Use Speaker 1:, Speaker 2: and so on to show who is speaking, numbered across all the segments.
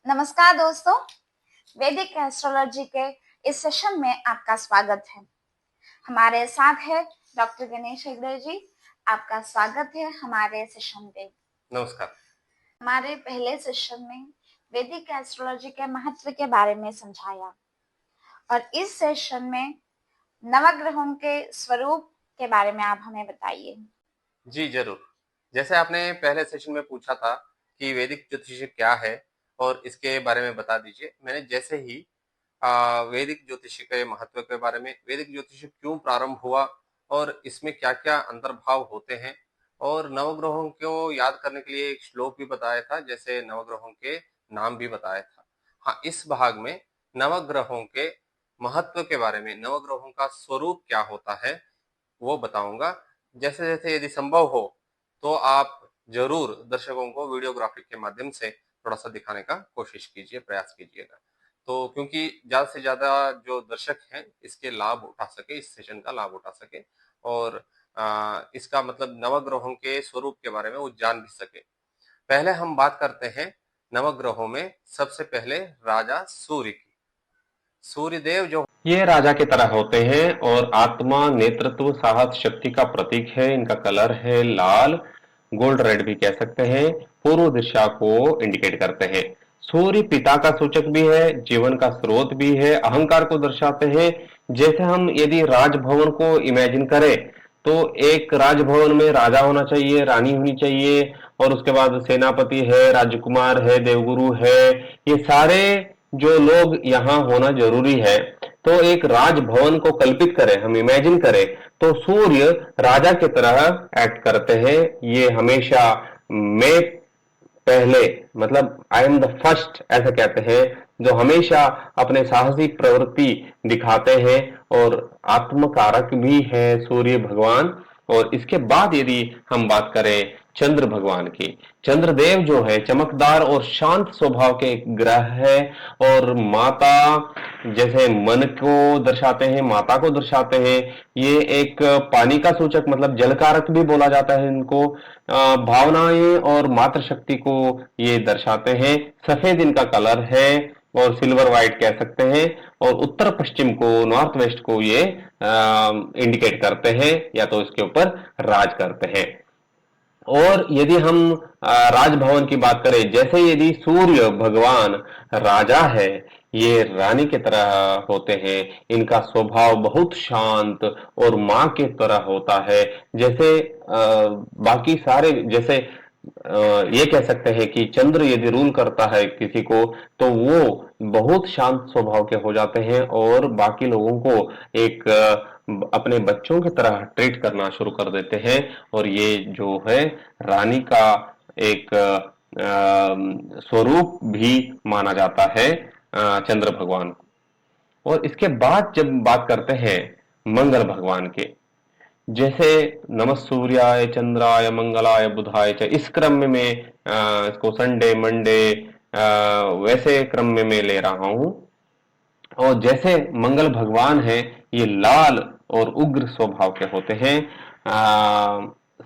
Speaker 1: नमस्कार दोस्तों, वैदिक एस्ट्रोलॉजी के इस सेशन में आपका स्वागत है। हमारे साथ है डॉक्टर गणेश हेगड़े जी। आपका स्वागत है हमारे सेशन पे।
Speaker 2: नमस्कार।
Speaker 1: हमारे पहले सेशन में वैदिक एस्ट्रोलॉजी के महत्व के बारे में समझाया और इस सेशन में नवग्रहों के स्वरूप के बारे में आप हमें बताइए।
Speaker 2: जी, ज़रूर। जैसे आपने पहले सेशन में पूछा था कि वैदिक ज्योतिष क्या है और इसके बारे में बता दीजिए। मैंने जैसे ही वैदिक ज्योतिष के महत्व के बारे में, वैदिक ज्योतिष क्यों प्रारंभ हुआ और इसमें क्या-क्या अंतर्भाव होते हैं और नवग्रहों को याद करने के लिए एक श्लोक भी बताया था, जैसे नवग्रहों के नाम भी बताया था। हाँ, इस भाग में नवग्रहों के महत्व के बारे में, नवग्रहों का स्वरूप क्या होता है, वो बताऊँगा। जैसे-जैसे यदि संभव हो, तो आप ज़रूर दर्शकों को वीडियो ग्राफिक के माध्यम से थोड़ा-सा दिखाने का कोशिश कीजिए, प्रयास कीजिएगा। तो क्योंकि ज़्यादा से ज़्यादा जो दर्शक हैं, इसके लाभ उठा सकें, इस सेशन का लाभ उठा सकें और इसका मतलब नवग्रहों के स्वरूप के बारे में वो जान भी सकें। पहले हम बात करते हैं नवग्रहों में सबसे पहले राजा सूर्य की। सूर्यदेव जो
Speaker 3: ये राजा की तरह होते हैं और आत्मा, नेतृत्व, साहस, शक्ति का प्रतीक है। इनका कलर है लाल, गोल्ड रेड भी कह सकते हैं। पूर्व दिशा को इंडिकेट करते हैं। सूर्य पिता का सूचक भी है, जीवन का स्रोत भी है, अहंकार को दर्शाते हैं। जैसे हम यदि राजभवन को इमेजिन करें तो एक राजभवन में राजा होना चाहिए, रानी होनी चाहिए और उसके बाद सेनापति है, राजकुमार है, देवगुरु है। ये सारे जो लोग यहाँ होना जरूरी है। तो एक राजभवन को कल्पित करें, हम इमेजिन करें तो सूर्य राजा की तरह एक्ट करते हैं। ये हमेशा मैं पहले, मतलब आई एम द फर्स्ट ऐसा कहते हैं, जो हमेशा अपने साहसी प्रवृत्ति दिखाते हैं और आत्मकारक भी है सूर्य भगवान। और इसके बाद यदि हम बात करें चंद्र भगवान की, चंद्रदेव जो है चमकदार और शांत स्वभाव के एक ग्रह है और माता जैसे मन को दर्शाते हैं, माता को दर्शाते हैं। ये एक पानी का सूचक, मतलब जलकारक भी बोला जाता है इनको। भावनाएं और मातृशक्ति को ये दर्शाते हैं। सफेद इनका कलर है और सिल्वर व्हाइट कह सकते हैं और उत्तर पश्चिम को, नॉर्थ वेस्ट को ये इंडिकेट करते हैं या तो इसके ऊपर राज करते हैं। और यदि हम राजभवन की बात करें, जैसे यदि सूर्य भगवान राजा है, ये रानी की तरह होते हैं। इनका स्वभाव बहुत शांत और माँ की तरह होता है। जैसे बाकी सारे, जैसे ये कह सकते हैं कि चंद्र यदि रूल करता है किसी को तो वो बहुत शांत स्वभाव के हो जाते हैं और बाकी लोगों को एक अपने बच्चों की तरह ट्रीट करना शुरू कर देते हैं। और ये जो है रानी का एक स्वरूप भी माना जाता है चंद्र भगवान को। और इसके बाद जब बात करते हैं मंगल भगवान के, जैसे नमः सूर्याय चंद्राय मंगलाय बुधाय च, इस क्रम में मैं इसको संडे मंडे वैसे क्रम में मैं ले रहा हूं। और जैसे मंगल भगवान है, ये लाल और उग्र स्वभाव के होते हैं।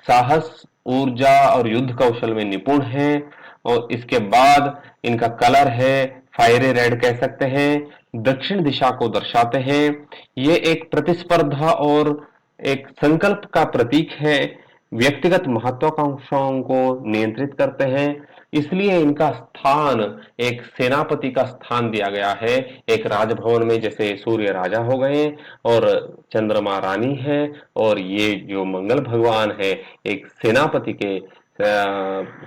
Speaker 3: साहस, ऊर्जा और युद्ध कौशल में निपुण हैं। और इसके बाद इनका कलर है फायरी रेड कह सकते हैं, दक्षिण दिशा को दर्शाते हैं। ये एक प्रतिस्पर्धा और एक संकल्प का प्रतीक है। व्यक्तिगत महत्वाकांक्षाओं को नियंत्रित करते हैं। इसलिए इनका स्थान एक सेनापति का स्थान दिया गया है। एक राजभवन में जैसे सूर्य राजा हो गए और चंद्रमा रानी है, और ये जो मंगल भगवान है एक सेनापति के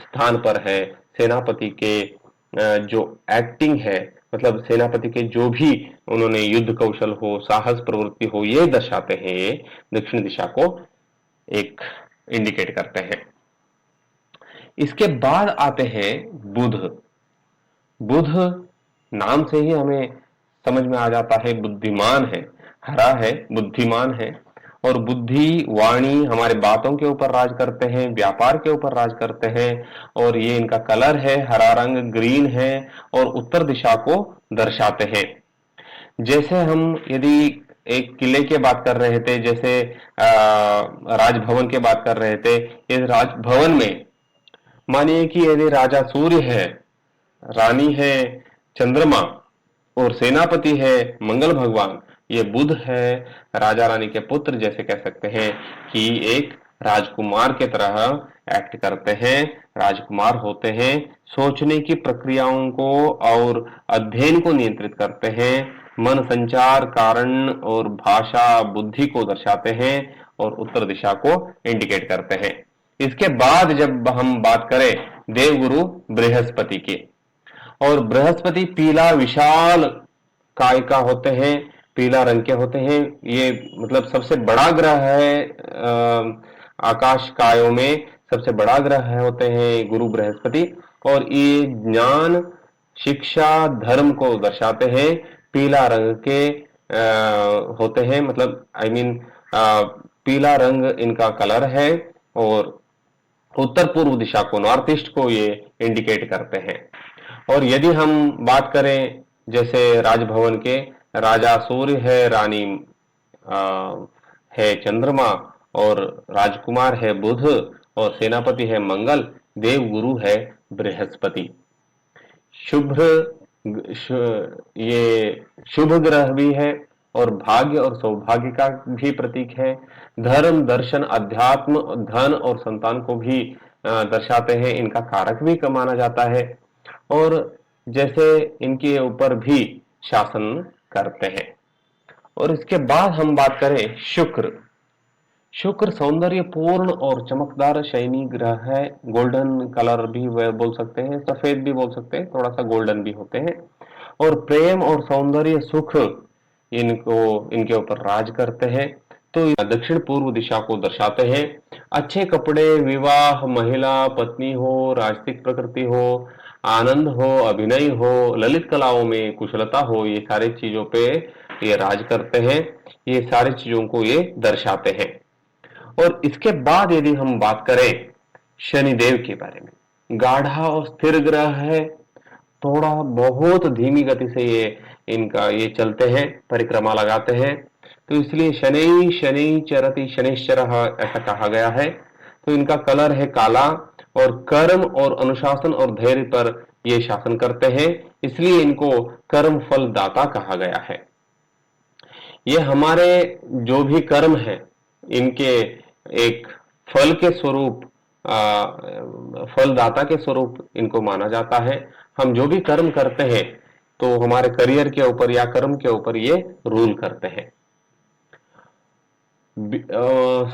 Speaker 3: स्थान पर है। सेनापति के जो एक्टिंग है, मतलब सेनापति के जो भी उन्होंने युद्ध कौशल हो, साहस प्रवृत्ति हो, ये दर्शाते हैं। ये दक्षिण दिशा को एक इंडिकेट करते हैं। इसके बाद आते हैं बुध। बुध नाम से ही हमें समझ में आ जाता है बुद्धिमान है, हरा है, बुद्धिमान है। और बुद्धि, वाणी हमारे बातों के ऊपर राज करते हैं, व्यापार के ऊपर राज करते हैं। और ये इनका कलर है हरा रंग, ग्रीन है और उत्तर दिशा को दर्शाते हैं। जैसे हम यदि एक किले की बात कर रहे थे, जैसे राजभवन की बात कर रहे थे, इस राजभवन में मानिए कि यदि राजा सूर्य है रानी है चंद्रमा और सेनापति है मंगल भगवान, ये बुध है, राजा रानी के पुत्र, जैसे कह सकते हैं कि एक राजकुमार के तरह एक्ट करते हैं, राजकुमार होते हैं, सोचने की प्रक्रियाओं को और अध्ययन को नियंत्रित करते हैं, मन संचार कारण और भाषा बुद्धि को दर्शाते हैं और उत्तर दिशा को इंडिकेट करते हैं। इसके बाद जब हम बात करें देवगुरु बृहस्पति की, और बृहस्पति पीला विशाल काय का होते हैं, पीला रंग के होते हैं, ये मतलब सबसे बड़ा ग्रह है, आकाश कायों में सबसे बड़ा ग्रह होते हैं गुरु बृहस्पति, और ये ज्ञान शिक्षा धर्म को दर्शाते हैं, पीला रंग के होते हैं, मतलब आई मीन पीला रंग इनका कलर है, और उत्तर पूर्व दिशा को, नॉर्थ ईस्ट को ये इंडिकेट करते हैं। और यदि हम बात करें जैसे राजभवन के, राजा सूर्य है, रानी है चंद्रमा, और राजकुमार है बुध, और सेनापति है मंगल, देवगुरु है बृहस्पति। शुभ ये शुभ ग्रह भी है और भाग्य और सौभाग्य का भी प्रतीक है। धर्म दर्शन अध्यात्म धन और संतान को भी दर्शाते हैं, इनका कारक भी माना जाता है, और जैसे इनके ऊपर भी शासन करते हैं। और इसके बाद हम बात करें शुक्र। शुक्र सौंदर्यपूर्ण और चमकदार शाइनी ग्रह है, गोल्डन कलर भी वह बोल सकते हैं, सफेद भी बोल सकते हैं, थोड़ा सा गोल्डन भी होते हैं, और प्रेम और सौंदर्य सुख इनके ऊपर राज करते हैं। तो दक्षिण पूर्व दिशा को दर्शाते हैं। अच्छे कपड़े, विवाह, महिला पत्नी हो, राजसिक प्रकृति हो, आनंद हो, अभिनय हो, ललित कलाओं में कुशलता हो, ये सारी चीजों पे ये राज करते हैं, ये सारी चीजों को ये दर्शाते हैं। और इसके बाद यदि हम बात करें शनिदेव के बारे में, गाढ़ा और स्थिर ग्रह है, थोड़ा बहुत धीमी गति से ये चलते हैं, परिक्रमा लगाते हैं, तो इसलिए शनि शनि चरति शनिश्चरः ऐसा कहा गया है। तो इनका कलर है काला, और कर्म और अनुशासन और धैर्य पर ये शासन करते हैं, इसलिए इनको कर्म फल दाता कहा गया है। ये हमारे जो भी कर्म है इनके एक फल के स्वरूप, फलदाता के स्वरूप इनको माना जाता है। हम जो भी कर्म करते हैं तो हमारे करियर के ऊपर या कर्म के ऊपर ये रूल करते हैं।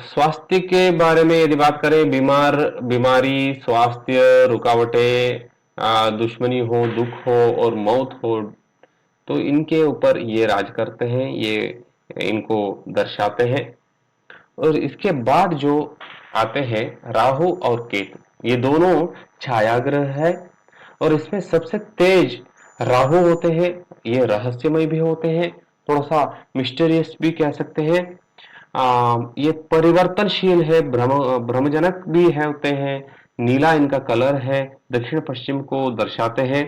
Speaker 3: स्वास्थ्य के बारे में यदि बात करें, बीमारी, स्वास्थ्य, रुकावटें, दुश्मनी हो, दुख हो और मौत हो, तो इनके ऊपर ये राज करते हैं, ये इनको दर्शाते हैं। और इसके बाद जो आते हैं राहु और केतु, ये दोनों छायाग्रह है, और इसमें सबसे तेज राहु होते हैं, ये रहस्यमय भी होते हैं, थोड़ा सा मिस्टीरियस भी कह सकते हैं। ये परिवर्तनशील है, भ्रमजनक भी है होते हैं, नीला इनका कलर है, दक्षिण पश्चिम को दर्शाते हैं।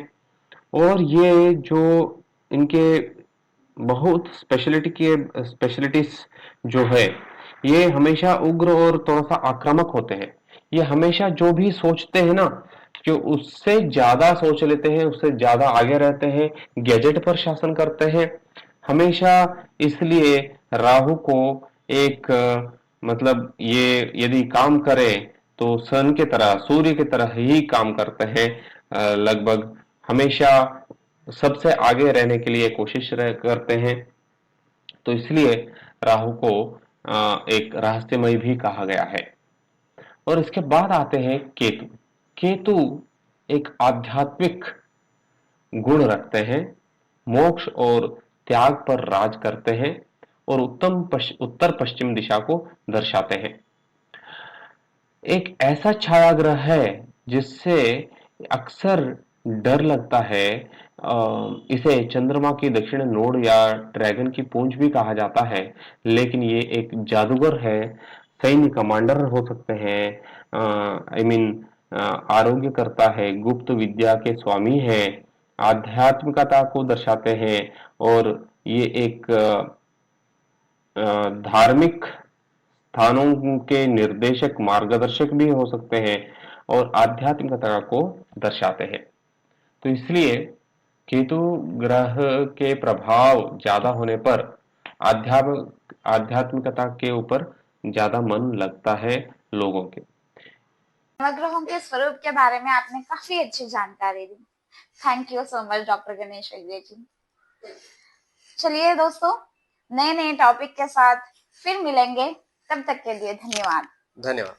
Speaker 3: और ये जो इनके बहुत स्पेशलिटीज जो है, ये हमेशा उग्र और थोड़ा सा आक्रामक होते हैं। ये हमेशा जो भी सोचते हैं ना, जो उससे ज्यादा सोच लेते हैं, उससे ज्यादा आगे रहते हैं, गैजेट पर शासन करते हैं हमेशा। इसलिए राहु को एक मतलब ये यदि काम करे तो सन के तरह, सूर्य की तरह ही काम करते हैं, लगभग हमेशा सबसे आगे रहने के लिए कोशिश करते हैं। तो इसलिए राहु को एक रहस्यमय भी कहा गया है। और इसके बाद आते हैं केतु। केतु एक आध्यात्मिक गुण रखते हैं, मोक्ष और त्याग पर राज करते हैं, और उत्तर पश्चिम दिशा को दर्शाते हैं। एक ऐसा छाया ग्रह है जिससे अक्सर डर लगता है। इसे चंद्रमा की दक्षिण नोड या ड्रैगन की पूंछ भी कहा जाता है, लेकिन ये एक जादूगर है, सैन्य कमांडर हो सकते हैं, आई मीन आरोग्य करता है, गुप्त विद्या के स्वामी है, आध्यात्मिकता को दर्शाते हैं, और ये एक धार्मिक स्थानों के निर्देशक मार्गदर्शक भी हो सकते हैं, और आध्यात्मिकता को दर्शाते हैं। तो इसलिए केतु ग्रह के प्रभाव ज्यादा होने पर आध्यात्मिकता के ऊपर ज्यादा मन लगता है लोगों के।
Speaker 1: नवग्रहों के स्वरूप के बारे में आपने काफी अच्छी जानकारी दी। Thank you so much doctor Ganesh Hegde ji. चलिए दोस्तों, नए नए टॉपिक के साथ फिर मिलेंगे, तब तक के लिए धन्यवाद।
Speaker 2: धन्यवाद।